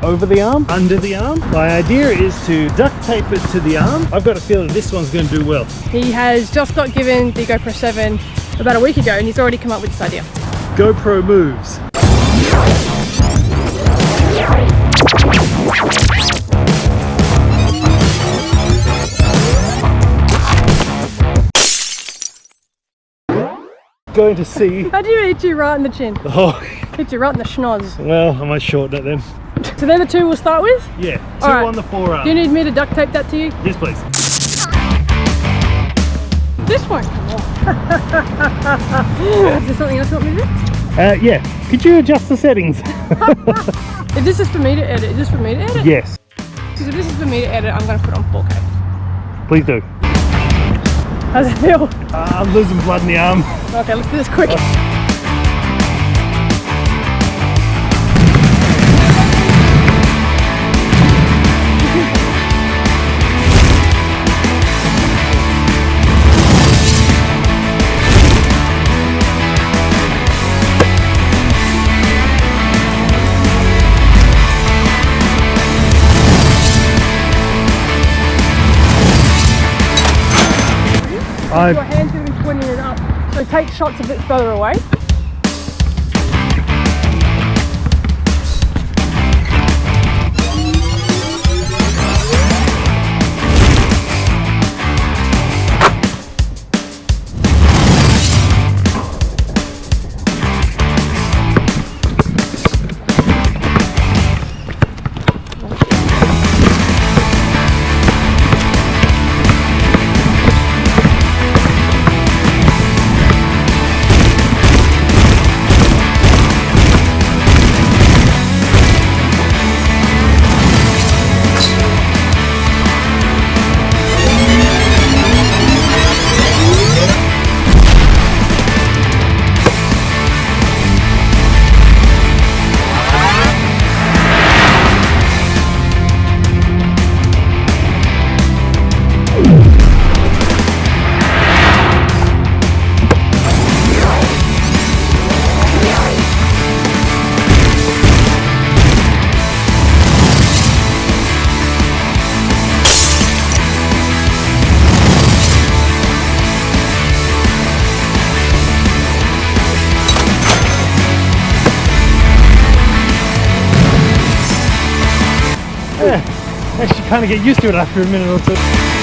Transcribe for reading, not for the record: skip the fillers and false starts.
over the arm, under the arm. My idea is to duct tape it to the arm. I've got a feeling this one's going to do well. He has just got given the GoPro 7 about a week ago and he's already come up with this idea. GoPro moves. Going to see. How do you hit you right in the chin? Oh, Hit you right in the schnoz. well, I might shorten it then. So they're the two we'll start with? Yeah, two Alright. on the forearm. Do you need me to duct tape that to you? Yes, please. This one. Is there something else you want me to do? Yeah, could you adjust the settings? If this is for me to edit, is this for me to edit? Yes, Because if this is for me to edit, I'm going to put it on 4K. please do. How's it feel? I'm losing blood in the arm. Okay, let's do this quick. Your hand's going to be pointing it up, so take shots a bit further away. Yeah, actually kind of get used to it after a minute or two.